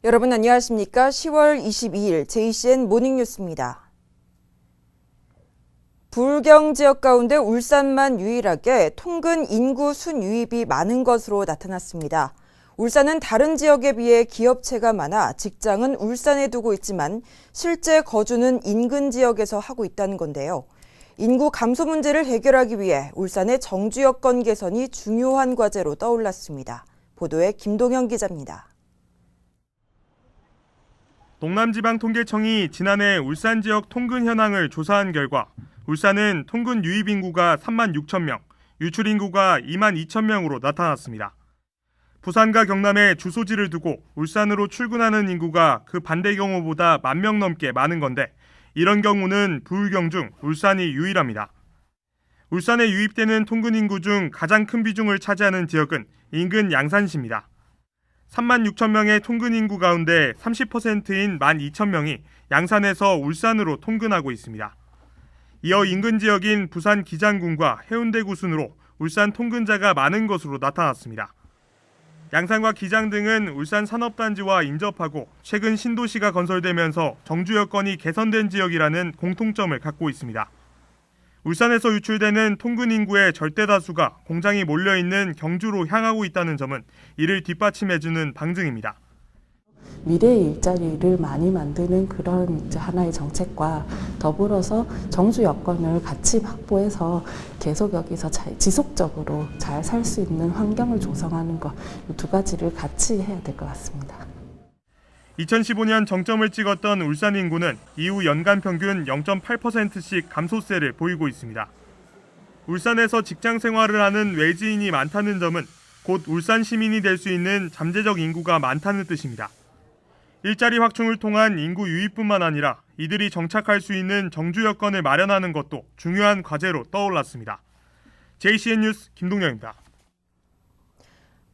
여러분 안녕하십니까? 10월 22일 JCN 모닝뉴스입니다. 부울경 지역 가운데 울산만 유일하게 통근 인구 순유입이 많은 것으로 나타났습니다. 울산은 다른 지역에 비해 기업체가 많아 직장은 울산에 두고 있지만 실제 거주는 인근 지역에서 하고 있다는 건데요. 인구 감소 문제를 해결하기 위해 울산의 정주 여건 개선이 중요한 과제로 떠올랐습니다. 보도에 김동현 기자입니다. 동남지방통계청이 지난해 울산 지역 통근 현황을 조사한 결과 울산은 통근 유입 인구가 3만 6천 명, 유출 인구가 2만 2천 명으로 나타났습니다. 부산과 경남에 주소지를 두고 울산으로 출근하는 인구가 그 반대 경우보다 1만 명 넘게 많은 건데 이런 경우는 부울경 중 울산이 유일합니다. 울산에 유입되는 통근 인구 중 가장 큰 비중을 차지하는 지역은 인근 양산시입니다. 3만 6천 명의 통근 인구 가운데 30%인 1만 2천 명이 양산에서 울산으로 통근하고 있습니다. 이어 인근 지역인 부산 기장군과 해운대구 순으로 울산 통근자가 많은 것으로 나타났습니다. 양산과 기장 등은 울산 산업단지와 인접하고 최근 신도시가 건설되면서 정주 여건이 개선된 지역이라는 공통점을 갖고 있습니다. 울산에서 유출되는 통근 인구의 절대 다수가 공장이 몰려있는 경주로 향하고 있다는 점은 이를 뒷받침해주는 방증입니다. 미래의 일자리를 많이 만드는 그런 하나의 정책과 더불어서 정주 여건을 같이 확보해서 계속 여기서 지속적으로 잘 살 수 있는 환경을 조성하는 것, 이 두 가지를 같이 해야 될 것 같습니다. 2015년 정점을 찍었던 울산 인구는 이후 연간 평균 0.8%씩 감소세를 보이고 있습니다. 울산에서 직장 생활을 하는 외지인이 많다는 점은 곧 울산 시민이 될 수 있는 잠재적 인구가 많다는 뜻입니다. 일자리 확충을 통한 인구 유입뿐만 아니라 이들이 정착할 수 있는 정주 여건을 마련하는 것도 중요한 과제로 떠올랐습니다. JCN 뉴스 김동영입니다.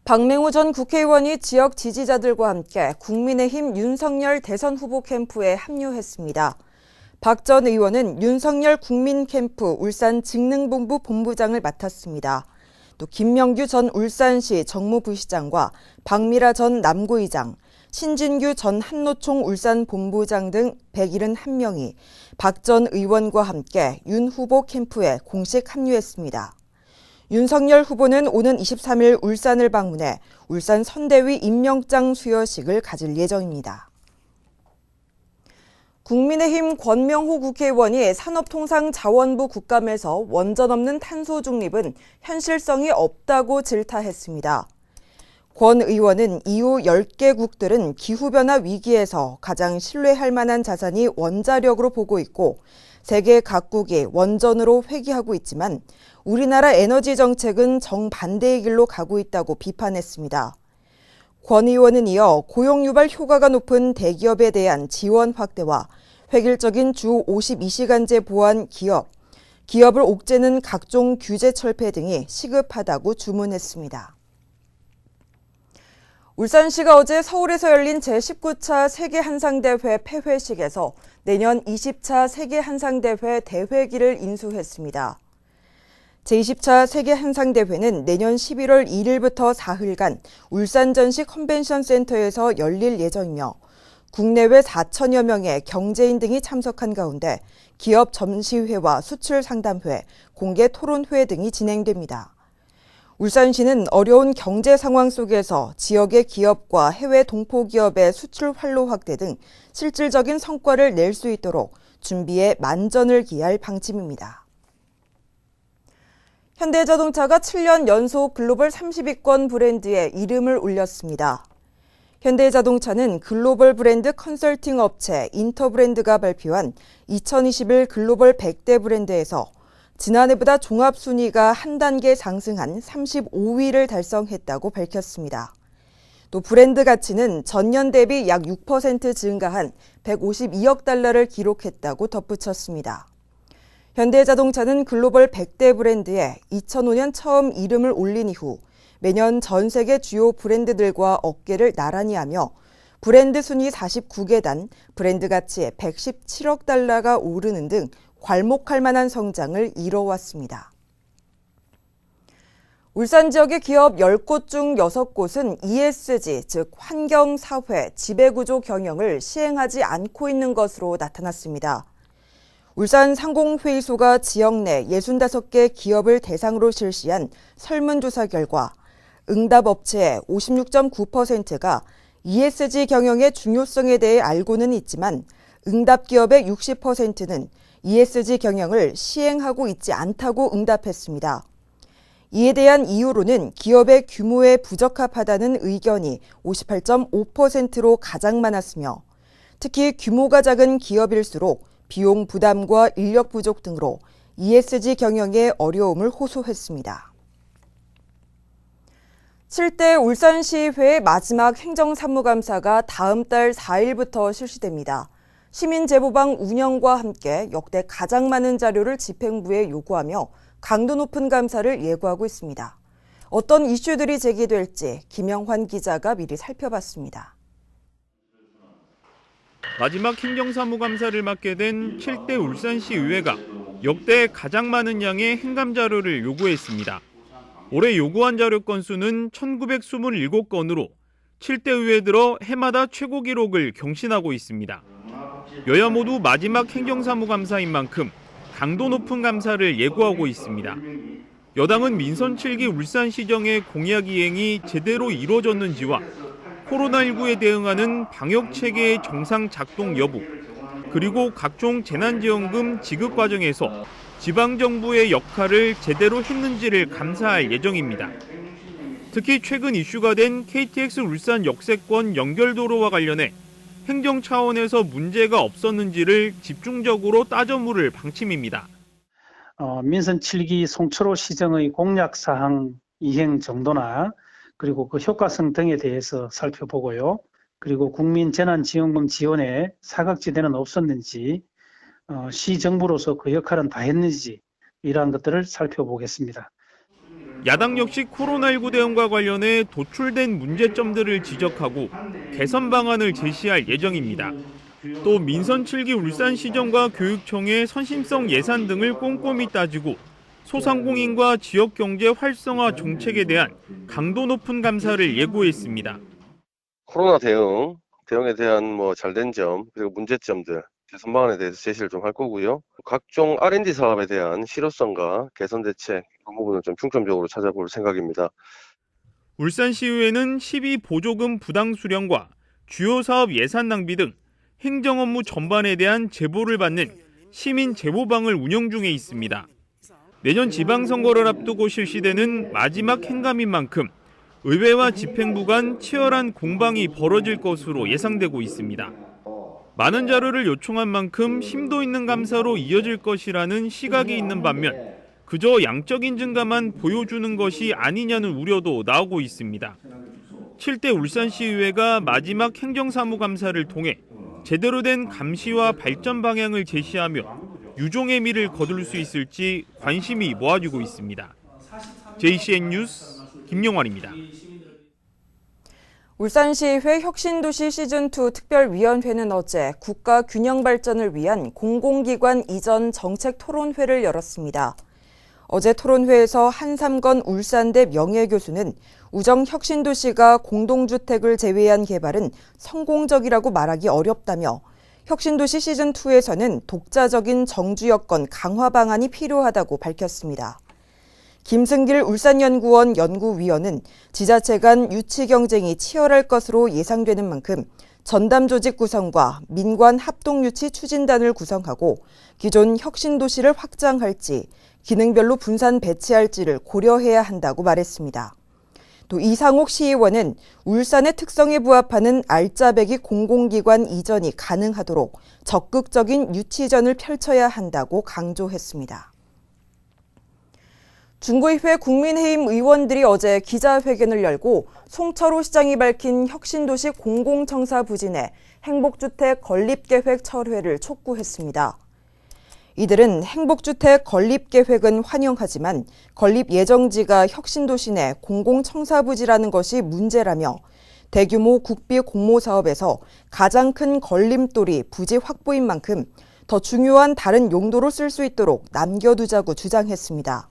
박맹우 전 국회의원이 지역 지지자들과 함께 국민의힘 윤석열 대선 후보 캠프에 합류했습니다. 박 전 의원은 윤석열 국민 캠프 울산 직능본부 본부장을 맡았습니다. 또 김명규 전 울산시 정무부시장과 박미라 전 남구의장, 신진규 전 한노총 울산 본부장 등 171명이 박 전 의원과 함께 윤 후보 캠프에 공식 합류했습니다. 윤석열 후보는 오는 23일 울산을 방문해 울산 선대위 임명장 수여식을 가질 예정입니다. 국민의힘 권명호 국회의원이 산업통상자원부 국감에서 원전 없는 탄소 중립은 현실성이 없다고 질타했습니다. 권 의원은 이후 10개국들은 기후변화 위기에서 가장 신뢰할 만한 자산이 원자력으로 보고 있고 세계 각국이 원전으로 회귀하고 있지만 우리나라 에너지 정책은 정반대의 길로 가고 있다고 비판했습니다. 권 의원은 이어 고용 유발 효과가 높은 대기업에 대한 지원 확대와 획일적인 주 52시간제 보완 기업을 옥죄는 각종 규제 철폐 등이 시급하다고 주문했습니다. 울산시가 어제 서울에서 열린 제19차 세계한상대회 폐회식에서 내년 20차 세계한상대회 대회기를 인수했습니다. 제20차 세계한상대회는 내년 11월 1일부터 4일간 울산전시 컨벤션센터에서 열릴 예정이며 국내외 4천여 명의 경제인 등이 참석한 가운데 기업 전시회와 수출 상담회, 공개 토론회 등이 진행됩니다. 울산시는 어려운 경제 상황 속에서 지역의 기업과 해외 동포 기업의 수출 활로 확대 등 실질적인 성과를 낼 수 있도록 준비에 만전을 기할 방침입니다. 현대자동차가 7년 연속 글로벌 30위권 브랜드에 이름을 올렸습니다. 현대자동차는 글로벌 브랜드 컨설팅 업체 인터브랜드가 발표한 2021 글로벌 100대 브랜드에서 지난해보다 종합순위가 한 단계 상승한 35위를 달성했다고 밝혔습니다. 또 브랜드 가치는 전년 대비 약 6% 증가한 152억 달러를 기록했다고 덧붙였습니다. 현대자동차는 글로벌 100대 브랜드에 2005년 처음 이름을 올린 이후 매년 전 세계 주요 브랜드들과 어깨를 나란히 하며 브랜드 순위 49계단, 브랜드 가치에 117억 달러가 오르는 등 괄목할 만한 성장을 이뤄왔습니다. 울산 지역의 기업 10곳 중 6곳은 ESG, 즉 환경사회, 지배구조 경영을 시행하지 않고 있는 것으로 나타났습니다. 울산 상공회의소가 지역 내 65개 기업을 대상으로 실시한 설문조사 결과 응답업체의 56.9%가 ESG 경영의 중요성에 대해 알고는 있지만 응답기업의 60%는 ESG 경영을 시행하고 있지 않다고 응답했습니다. 이에 대한 이유로는 기업의 규모에 부적합하다는 의견이 58.5%로 가장 많았으며 특히 규모가 작은 기업일수록 비용 부담과 인력 부족 등으로 ESG 경영에 어려움을 호소했습니다. 7대 울산시의회의 마지막 행정사무감사가 다음 달 4일부터 실시됩니다. 시민제보방 운영과 함께 역대 가장 많은 자료를 집행부에 요구하며 강도 높은 감사를 예고하고 있습니다. 어떤 이슈들이 제기될지 김영환 기자가 미리 살펴봤습니다. 마지막 행정사무감사를 맡게 된 7대 울산시의회가 역대 가장 많은 양의 행감 자료를 요구했습니다. 올해 요구한 자료 건수는 1927건으로 7대 의회 들어 해마다 최고 기록을 경신하고 있습니다. 여야 모두 마지막 행정사무감사인 만큼 강도 높은 감사를 예고하고 있습니다. 여당은 민선 7기 울산시정의 공약 이행이 제대로 이루어졌는지와 코로나19에 대응하는 방역체계의 정상 작동 여부, 그리고 각종 재난지원금 지급 과정에서 지방정부의 역할을 제대로 했는지를 감사할 예정입니다. 특히 최근 이슈가 된 KTX 울산 역세권 연결도로와 관련해 행정 차원에서 문제가 없었는지를 집중적으로 따져 물을 방침입니다. 민선 7기 송철호 시정의 공약사항 이행 정도나 그리고 그 효과성 등에 대해서 살펴보고요. 그리고 국민재난지원금 지원에 사각지대는 없었는지, 시정부로서 그 역할은 다 했는지 이러한 것들을 살펴보겠습니다. 야당 역시 코로나19 대응과 관련해 도출된 문제점들을 지적하고 개선 방안을 제시할 예정입니다. 또 민선 7기 울산시정과 교육청의 선심성 예산 등을 꼼꼼히 따지고 소상공인과 지역경제 활성화 정책에 대한 강도 높은 감사를 예고했습니다. 코로나 대응에 대한 잘된 점, 그리고 문제점들, 개선 방안에 대해서 제시를 좀 할 거고요. 각종 R&D 사업에 대한 실효성과 개선 대책, 그 부분을 좀 중점적으로 찾아볼 생각입니다. 울산시의회는 12보조금 부당 수령과 주요 사업 예산 낭비 등 행정 업무 전반에 대한 제보를 받는 시민 제보방을 운영 중에 있습니다. 내년 지방선거를 앞두고 실시되는 마지막 행감인 만큼 의회와 집행부 간 치열한 공방이 벌어질 것으로 예상되고 있습니다. 많은 자료를 요청한 만큼 심도 있는 감사로 이어질 것이라는 시각이 있는 반면 그저 양적인 증가만 보여주는 것이 아니냐는 우려도 나오고 있습니다. 7대 울산시의회가 마지막 행정사무감사를 통해 제대로 된 감시와 발전 방향을 제시하며 유종의 미를 거둘 수 있을지 관심이 모아지고 있습니다. JCN 뉴스 김영환입니다. 울산시의회 혁신도시 시즌2 특별위원회는 어제 국가 균형 발전을 위한 공공기관 이전 정책 토론회를 열었습니다. 어제 토론회에서 한삼건 울산대 명예교수는 우정혁신도시가 공동주택을 제외한 개발은 성공적이라고 말하기 어렵다며 혁신도시 시즌2에서는 독자적인 정주여건 강화 방안이 필요하다고 밝혔습니다. 김승길 울산연구원 연구위원은 지자체 간 유치 경쟁이 치열할 것으로 예상되는 만큼 전담 조직 구성과 민관 합동 유치 추진단을 구성하고 기존 혁신도시를 확장할지 기능별로 분산 배치할지를 고려해야 한다고 말했습니다. 또 이상옥 시의원은 울산의 특성에 부합하는 알짜배기 공공기관 이전이 가능하도록 적극적인 유치전을 펼쳐야 한다고 강조했습니다. 중구의회 국민의힘 의원들이 어제 기자회견을 열고 송철호 시장이 밝힌 혁신도시 공공청사 부진의 행복주택 건립계획 철회를 촉구했습니다. 이들은 행복주택 건립계획은 환영하지만 건립 예정지가 혁신도시 내 공공청사부지라는 것이 문제라며 대규모 국비 공모사업에서 가장 큰 걸림돌이 부지 확보인 만큼 더 중요한 다른 용도로 쓸 수 있도록 남겨두자고 주장했습니다.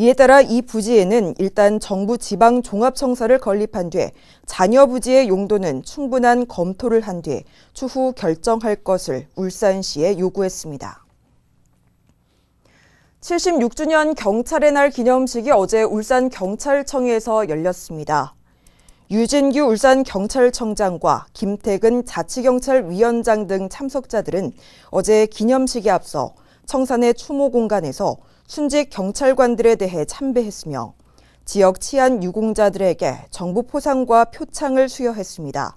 이에 따라 이 부지에는 일단 정부 지방 종합청사를 건립한 뒤 잔여 부지의 용도는 충분한 검토를 한 뒤 추후 결정할 것을 울산시에 요구했습니다. 76주년 경찰의 날 기념식이 어제 울산경찰청에서 열렸습니다. 유진규 울산경찰청장과 김태근 자치경찰위원장 등 참석자들은 어제 기념식에 앞서 청사 내 추모 공간에서 순직 경찰관들에 대해 참배했으며 지역 치안 유공자들에게 정부 포상과 표창을 수여했습니다.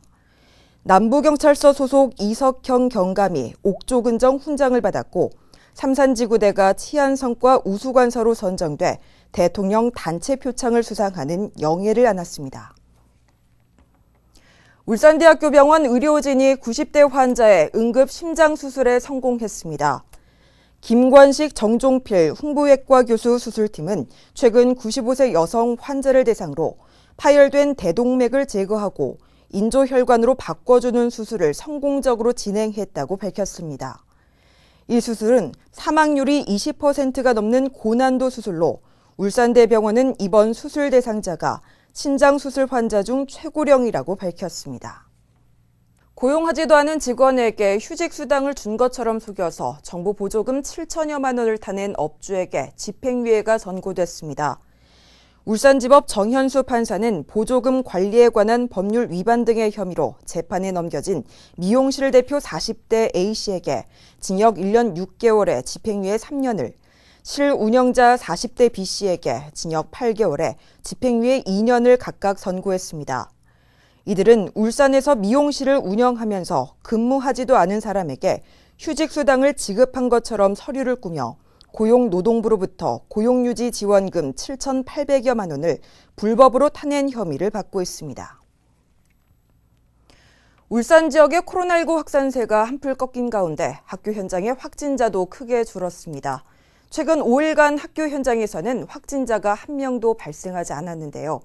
남부경찰서 소속 이석형 경감이 옥조근정 훈장을 받았고 삼산지구대가 치안성과 우수관서로 선정돼 대통령 단체 표창을 수상하는 영예를 안았습니다. 울산대학교 병원 의료진이 90대 환자의 응급 심장수술에 성공했습니다. 김관식 정종필 흉부외과 교수 수술팀은 최근 95세 여성 환자를 대상으로 파열된 대동맥을 제거하고 인조혈관으로 바꿔주는 수술을 성공적으로 진행했다고 밝혔습니다. 이 수술은 사망률이 20%가 넘는 고난도 수술로 울산대병원은 이번 수술 대상자가 신장수술 환자 중 최고령이라고 밝혔습니다. 고용하지도 않은 직원에게 휴직수당을 준 것처럼 속여서 정부 보조금 7천여만 원을 타낸 업주에게 집행유예가 선고됐습니다. 울산지법 정현수 판사는 보조금 관리에 관한 법률 위반 등의 혐의로 재판에 넘겨진 미용실 대표 40대 A씨에게 징역 1년 6개월에 집행유예 3년을, 실운영자 40대 B씨에게 징역 8개월에 집행유예 2년을 각각 선고했습니다. 이들은 울산에서 미용실을 운영하면서 근무하지도 않은 사람에게 휴직수당을 지급한 것처럼 서류를 꾸며 고용노동부로부터 고용유지 지원금 7,800여만 원을 불법으로 타낸 혐의를 받고 있습니다. 울산 지역의 코로나19 확산세가 한풀 꺾인 가운데 학교 현장의 확진자도 크게 줄었습니다. 최근 5일간 학교 현장에서는 확진자가 한 명도 발생하지 않았는데요.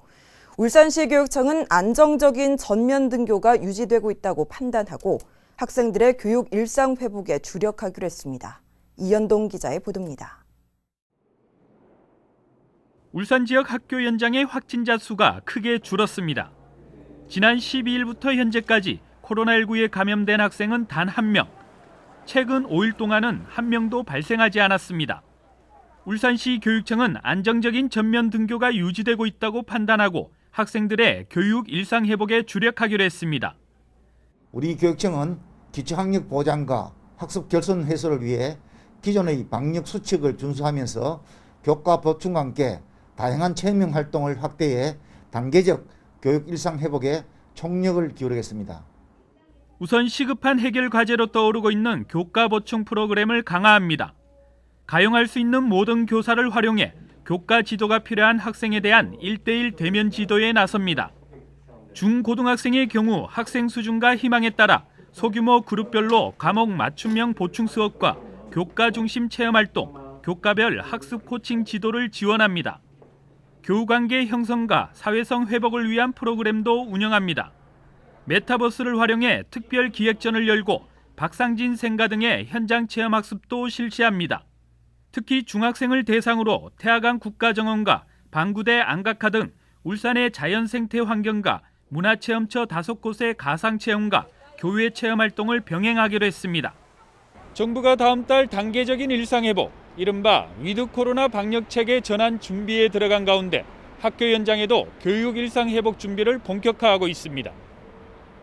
울산시 교육청은 안정적인 전면 등교가 유지되고 있다고 판단하고 학생들의 교육 일상 회복에 주력하기로 했습니다. 이현동 기자의 보도입니다. 울산 지역 학교 현장의 확진자 수가 크게 줄었습니다. 지난 12일부터 현재까지 코로나19에 감염된 학생은 단 1명. 최근 5일 동안은 1명도 발생하지 않았습니다. 울산시 교육청은 안정적인 전면 등교가 유지되고 있다고 판단하고 학생들의 교육 일상 회복에 주력하기로 했습니다. 우리 교육청은 기초학력 보장과 학습 결손 해소를 위해 기존의 방역 수칙을 준수하면서 교과 보충과 함께 다양한 체험 활동을 확대해 단계적 교육 일상 회복에 총력을 기울이겠습니다. 우선 시급한 해결 과제로 떠오르고 있는 교과 보충 프로그램을 강화합니다. 가용할 수 있는 모든 교사를 활용해 교과 지도가 필요한 학생에 대한 1:1 대면 지도에 나섭니다. 중고등학생의 경우 학생 수준과 희망에 따라 소규모 그룹별로 과목 맞춤형 보충 수업과 교과 중심 체험활동, 교과별 학습 코칭 지도를 지원합니다. 교우관계 형성과 사회성 회복을 위한 프로그램도 운영합니다. 메타버스를 활용해 특별 기획전을 열고 박상진 생가 등의 현장 체험 학습도 실시합니다. 특히 중학생을 대상으로 태화강 국가정원과 방구대 안각화 등 울산의 자연생태 환경과 문화체험처 5곳의 가상체험과 교외 체험 활동을 병행하기로 했습니다. 정부가 다음 달 단계적인 일상회복, 이른바 위드 코로나 방역체계 전환 준비에 들어간 가운데 학교 현장에도 교육 일상 회복 준비를 본격화하고 있습니다.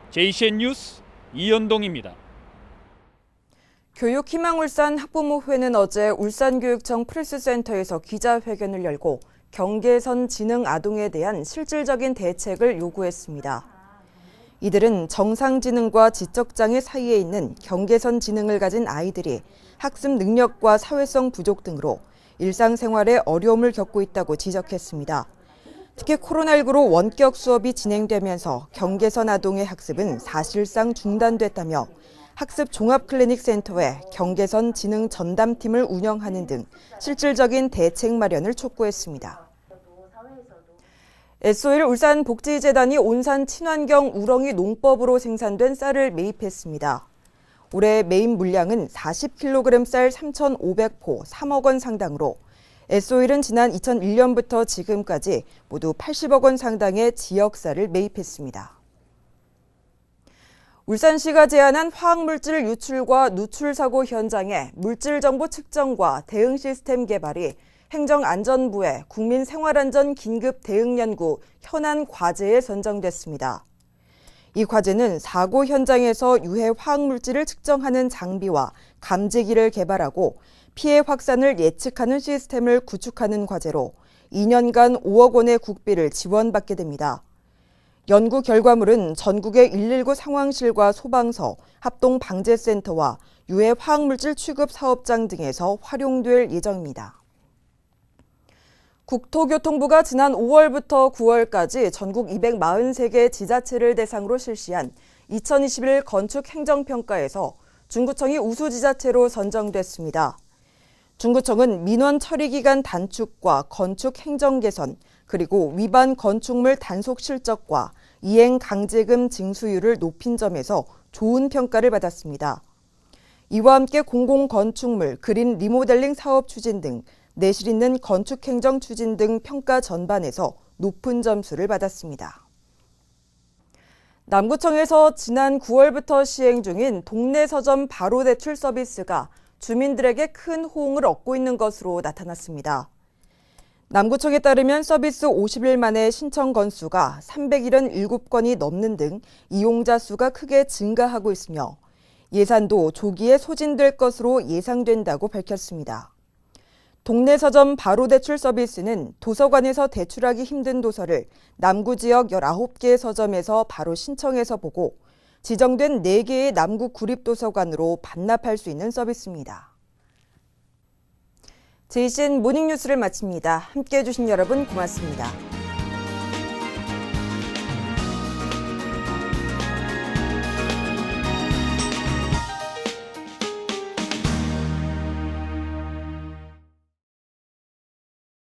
JCN 뉴스 이현동입니다. 교육희망울산 학부모회는 어제 울산교육청 프레스센터에서 기자회견을 열고 경계선 지능 아동에 대한 실질적인 대책을 요구했습니다. 이들은 정상지능과 지적장애 사이에 있는 경계선 지능을 가진 아이들이 학습 능력과 사회성 부족 등으로 일상생활에 어려움을 겪고 있다고 지적했습니다. 특히 코로나19로 원격 수업이 진행되면서 경계선 아동의 학습은 사실상 중단됐다며 학습 종합클리닉센터에 경계선 지능 전담팀을 운영하는 등 실질적인 대책 마련을 촉구했습니다. S5일 울산복지재단이 온산 친환경 우렁이 농법으로 생산된 쌀을 매입했습니다. 올해 매입 물량은 40kg 쌀 3,500포 3억 원 상당으로 S-오일은 지난 2001년부터 지금까지 모두 80억 원 상당의 지역사를 매입했습니다. 울산시가 제안한 화학물질 유출과 누출 사고 현장의 물질 정보 측정과 대응 시스템 개발이 행정안전부의 국민생활안전 긴급 대응 연구 현안 과제에 선정됐습니다. 이 과제는 사고 현장에서 유해 화학물질을 측정하는 장비와 감지기를 개발하고 피해 확산을 예측하는 시스템을 구축하는 과제로 2년간 5억 원의 국비를 지원받게 됩니다. 연구 결과물은 전국의 119 상황실과 소방서, 합동방재센터와 유해 화학물질 취급 사업장 등에서 활용될 예정입니다. 국토교통부가 지난 5월부터 9월까지 전국 243개 지자체를 대상으로 실시한 2021 건축행정평가에서 중구청이 우수지자체로 선정됐습니다. 중구청은 민원 처리 기간 단축과 건축 행정 개선, 그리고 위반 건축물 단속 실적과 이행 강제금 징수율을 높인 점에서 좋은 평가를 받았습니다. 이와 함께 공공건축물, 그린 리모델링 사업 추진 등 내실 있는 건축행정 추진 등 평가 전반에서 높은 점수를 받았습니다. 남구청에서 지난 9월부터 시행 중인 동네 서점 바로 대출 서비스가 주민들에게 큰 호응을 얻고 있는 것으로 나타났습니다. 남구청에 따르면 서비스 50일 만에 신청 건수가 377건이 넘는 등 이용자 수가 크게 증가하고 있으며 예산도 조기에 소진될 것으로 예상된다고 밝혔습니다. 동네 서점 바로 대출 서비스는 도서관에서 대출하기 힘든 도서를 남구 지역 19개 서점에서 바로 신청해서 보고 지정된 4개의 남구 구립도서관으로 반납할 수 있는 서비스입니다. JCN 모닝뉴스를 마칩니다. 함께해 주신 여러분 고맙습니다.